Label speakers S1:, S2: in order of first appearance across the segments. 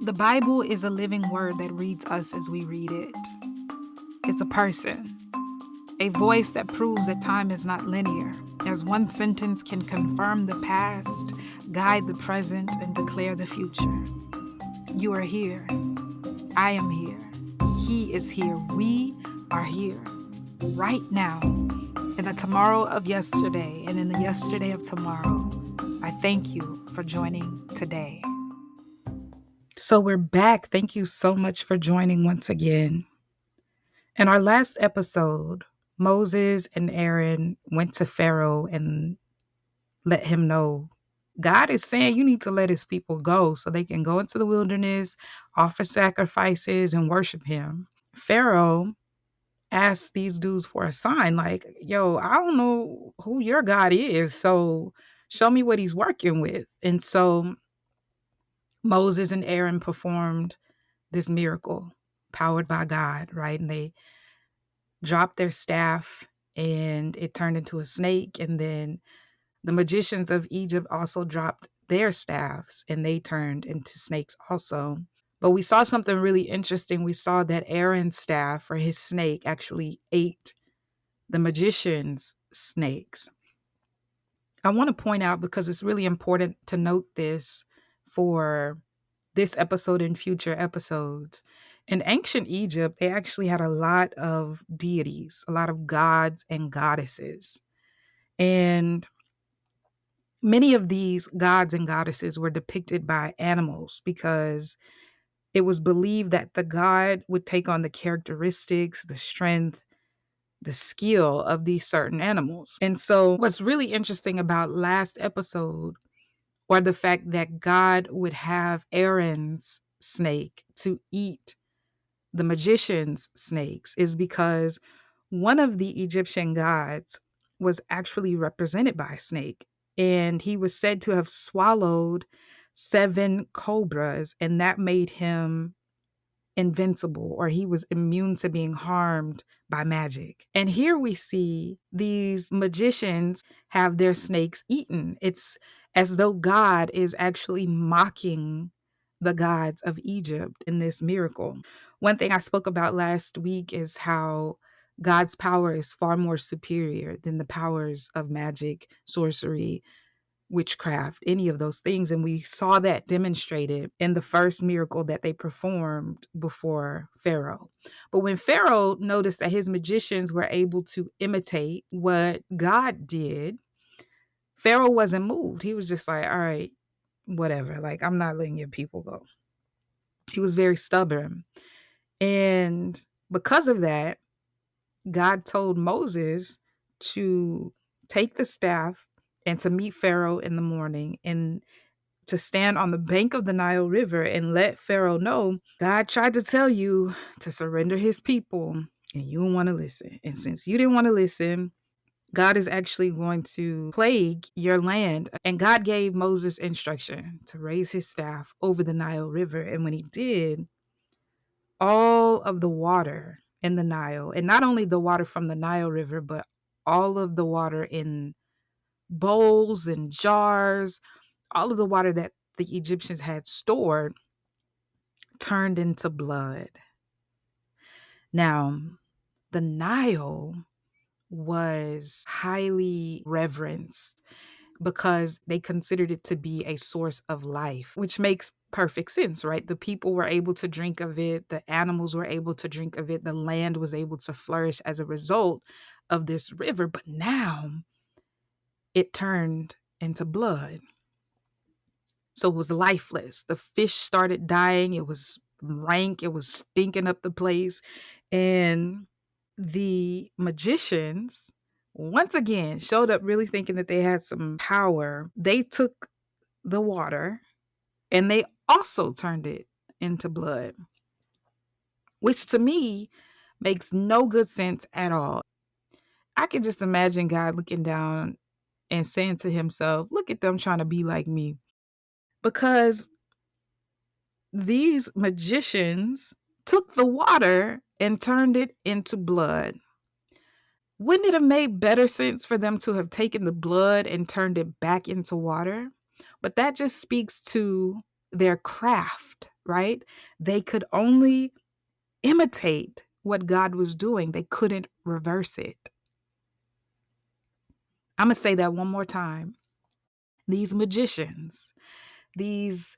S1: The Bible is a living word that reads us as we read it. It's a person, a voice that proves that time is not linear, as one sentence can confirm the past, guide the present, and declare the future. You are here. I am here. He is here. We are here right now. In the tomorrow of yesterday and in the yesterday of tomorrow, I thank you for joining today. So we're back. Thank you so much for joining once again. In our last episode, Moses and Aaron went to Pharaoh and let him know God is saying you need to let his people go so they can go into the wilderness, offer sacrifices, and worship him. Pharaoh asked these dudes for a sign like, yo, I don't know who your God is, so show me what he's working with. And so Moses and Aaron performed this miracle powered by God, right? And they dropped their staff and it turned into a snake. And then the magicians of Egypt also dropped their staffs and they turned into snakes also. But we saw something really interesting. We saw that Aaron's staff or his snake actually ate the magician's snakes. I want to point out because it's really important to note this for this episode and future episodes. In ancient Egypt, they actually had a lot of deities, a lot of gods and goddesses. And many of these gods and goddesses were depicted by animals because it was believed that the god would take on the characteristics, the strength, the skill of these certain animals. And so, what's really interesting about last episode, or the fact that God would have Aaron's snake to eat the magician's snakes, is because one of the Egyptian gods was actually represented by a snake. And he was said to have swallowed 7 cobras, and that made him invincible, or he was immune to being harmed by magic. And here we see these magicians have their snakes eaten. It's as though God is actually mocking the gods of Egypt in this miracle. One thing I spoke about last week is how God's power is far more superior than the powers of magic, sorcery, witchcraft, any of those things. And we saw that demonstrated in the first miracle that they performed before Pharaoh. But when Pharaoh noticed that his magicians were able to imitate what God did, Pharaoh wasn't moved. He was just like, all right, whatever. Like, I'm not letting your people go. He was very stubborn. And because of that, God told Moses to take the staff and to meet Pharaoh in the morning and to stand on the bank of the Nile River and let Pharaoh know God tried to tell you to surrender his people and you didn't want to listen. And since you didn't want to listen, God is actually going to plague your land. And God gave Moses instruction to raise his staff over the Nile River. And when he did, all of the water in the Nile, and not only the water from the Nile River, but all of the water in bowls and jars, all of the water that the Egyptians had stored turned into blood. Now, the Nile was highly reverenced because they considered it to be a source of life, which makes perfect sense, right? The people were able to drink of it, the animals were able to drink of it, the land was able to flourish as a result of this river. But now it turned into blood. So it was lifeless. The fish started dying. It was rank. It was stinking up the place. And the magicians, once again, showed up really thinking that they had some power. They took the water and they also turned it into blood, which to me makes no good sense at all. I can just imagine God looking down and saying to himself, look at them trying to be like me. Because these magicians took the water and turned it into blood. Wouldn't it have made better sense for them to have taken the blood and turned it back into water? But that just speaks to their craft, right? They could only imitate what God was doing. They couldn't reverse it. I'm going to say that one more time. These magicians, these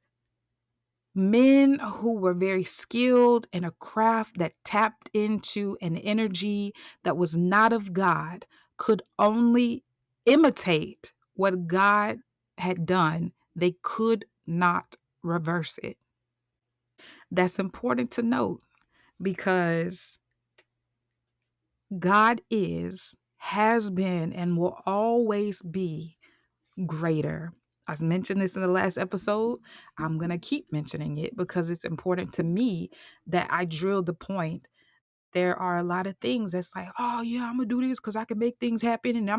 S1: men who were very skilled in a craft that tapped into an energy that was not of God, could only imitate what God had done. They could not reverse it. That's important to note because God is, has been, and will always be greater. I mentioned this in the last episode. I'm going to keep mentioning it because it's important to me that I drill the point. There are a lot of things that's like, oh, yeah, I'm going to do this because I can make things happen. And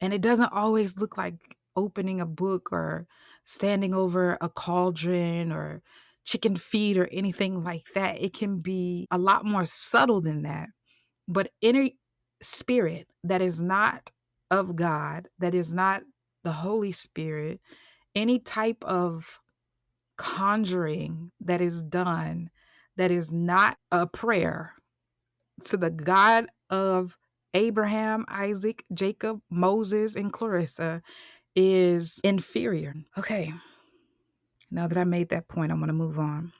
S1: and it doesn't always look like opening a book or standing over a cauldron or chicken feet or anything like that. It can be a lot more subtle than that. But any spirit that is not of God, that is not the Holy Spirit, any type of conjuring that is done that is not a prayer to the God of Abraham, Isaac, Jacob, Moses, and Clarissa is inferior. Okay, now that I made that point, I'm going to move on.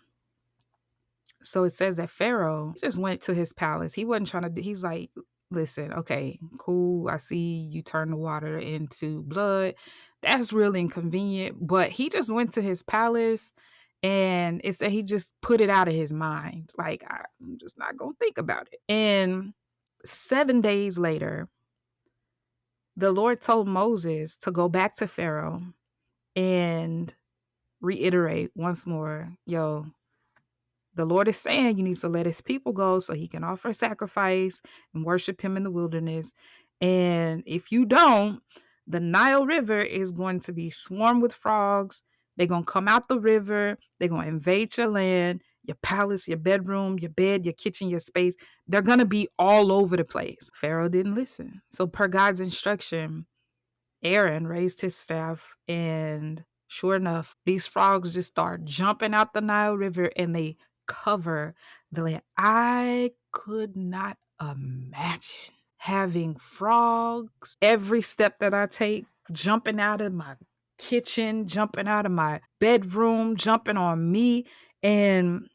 S1: So it says that Pharaoh just went to his palace. He wasn't trying to, he's like, listen, okay, cool. I see you turn the water into blood. That's really inconvenient. But he just went to his palace and it said he just put it out of his mind. Like, I'm just not going to think about it. And 7 days later, the Lord told Moses to go back to Pharaoh and reiterate once more, yo, the Lord is saying you need to let his people go so he can offer sacrifice and worship him in the wilderness. And if you don't, the Nile River is going to be swarmed with frogs. They're going to come out the river. They're going to invade your land, your palace, your bedroom, your bed, your kitchen, your space. They're going to be all over the place. Pharaoh didn't listen. So per God's instruction, Aaron raised his staff and sure enough, these frogs just start jumping out the Nile River and they cover the land. I could not imagine having frogs every step that I take, jumping out of my kitchen, jumping out of my bedroom, jumping on me. And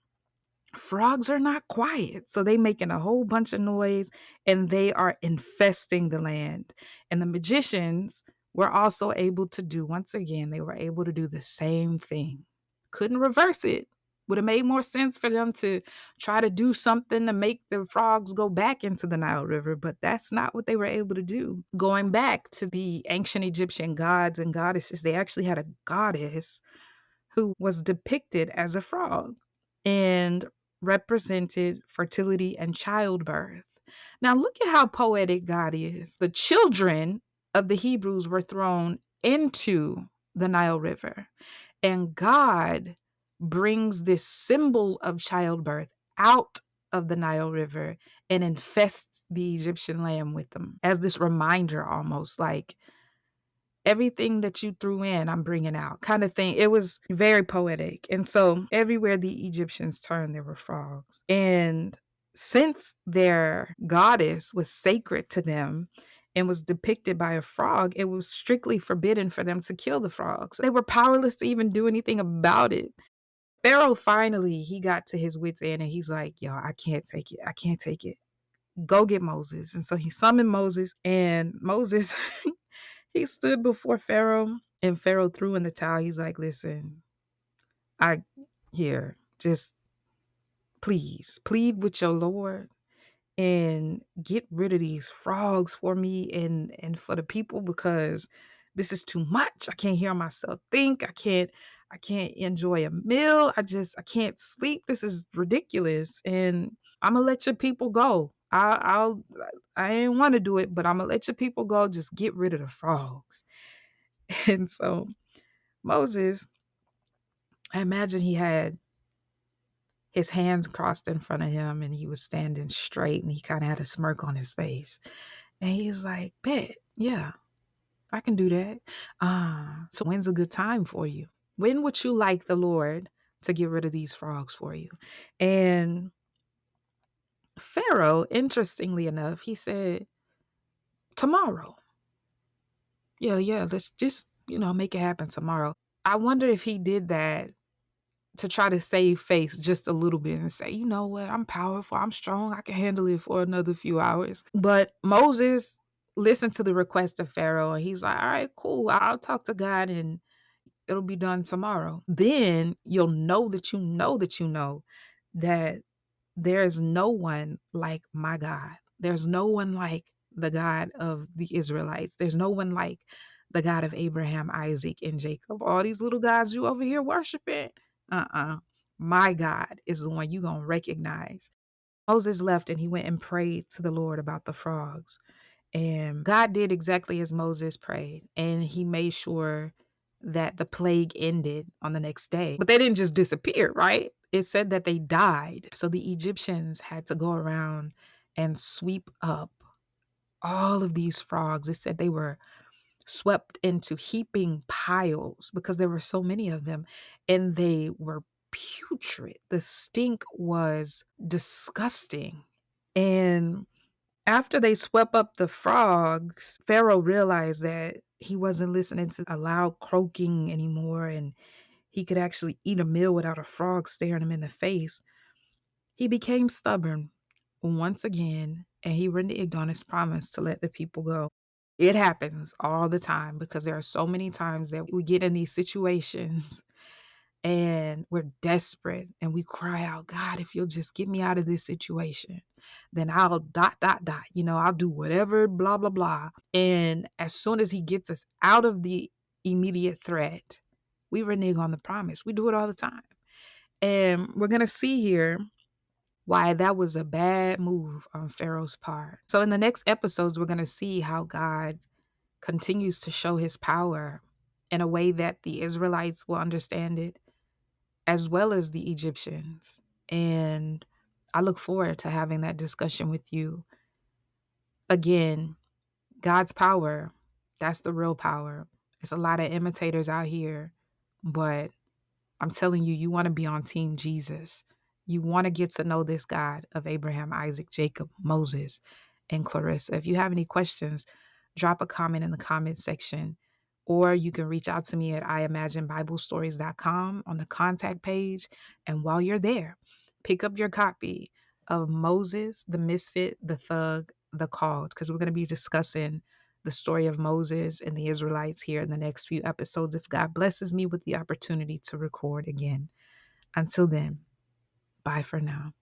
S1: frogs are not quiet. So they making a whole bunch of noise and they are infesting the land. And the magicians were also able to do, once again, they were able to do the same thing. Couldn't reverse it. Would have made more sense for them to try to do something to make the frogs go back into the Nile River, but that's not what they were able to do. Going back to the ancient Egyptian gods and goddesses, they actually had a goddess who was depicted as a frog and represented fertility and childbirth. Now, look at how poetic God is. The children of the Hebrews were thrown into the Nile River, and God brings this symbol of childbirth out of the Nile River and infests the Egyptian land with them as this reminder, almost like everything that you threw in, I'm bringing out kind of thing. It was very poetic. And so everywhere the Egyptians turned, there were frogs. And since their goddess was sacred to them and was depicted by a frog, it was strictly forbidden for them to kill the frogs. They were powerless to even do anything about it. Pharaoh finally, he got to his wits' end and he's like, yo, I can't take it. I can't take it. Go get Moses. And so he summoned Moses, and Moses he stood before Pharaoh, and Pharaoh threw in the towel. He's like, listen, just please plead with your Lord and get rid of these frogs for me and for the people, because this is too much. I can't hear myself think. I can't enjoy a meal. I can't sleep. This is ridiculous. And I'm gonna let your people go. I ain't want to do it, but I'm gonna let your people go. Just get rid of the frogs. And so Moses, I imagine he had his hands crossed in front of him and he was standing straight and he kind of had a smirk on his face. And he was like, bet, yeah, I can do that. So when's a good time for you? When would you like the Lord to get rid of these frogs for you? And Pharaoh, interestingly enough, he said, tomorrow. Yeah, yeah, let's just, make it happen tomorrow. I wonder if he did that to try to save face just a little bit and say, you know what, I'm powerful, I'm strong, I can handle it for another few hours. But Moses listened to the request of Pharaoh and he's like, all right, cool, I'll talk to God and it'll be done tomorrow. Then you'll know that you know that you know that there is no one like my God. There's no one like the God of the Israelites. There's no one like the God of Abraham, Isaac, and Jacob. All these little gods you over here worshiping. Uh-uh. My God is the one you gonna recognize. Moses left and he went and prayed to the Lord about the frogs. And God did exactly as Moses prayed. And he made sure that the plague ended on the next day. But they didn't just disappear, right? It said that they died. So the Egyptians had to go around and sweep up all of these frogs. It said they were swept into heaping piles because there were so many of them and they were putrid. The stink was disgusting. And after they swept up the frogs, Pharaoh realized that he wasn't listening to a loud croaking anymore and he could actually eat a meal without a frog staring him in the face. He became stubborn once again and he reneged on his promise to let the people go. It happens all the time because there are so many times that we get in these situations and we're desperate and we cry out, God, if you'll just get me out of this situation, then I'll dot, dot, dot, I'll do whatever, blah, blah, blah. And as soon as he gets us out of the immediate threat, we renege on the promise. We do it all the time. And we're going to see here why that was a bad move on Pharaoh's part. So in the next episodes, we're going to see how God continues to show his power in a way that the Israelites will understand it, as well as the Egyptians. And I look forward to having that discussion with you. Again, God's power, that's the real power. It's a lot of imitators out here, but I'm telling you, you want to be on Team Jesus. You want to get to know this God of Abraham, Isaac, Jacob, Moses, and Clarissa. If you have any questions, drop a comment in the comment section, or you can reach out to me at imaginebiblestories.com on the contact page. And while you're there, pick up your copy of Moses, the Misfit, the Thug, the Called, because we're going to be discussing the story of Moses and the Israelites here in the next few episodes if God blesses me with the opportunity to record again. Until then, bye for now.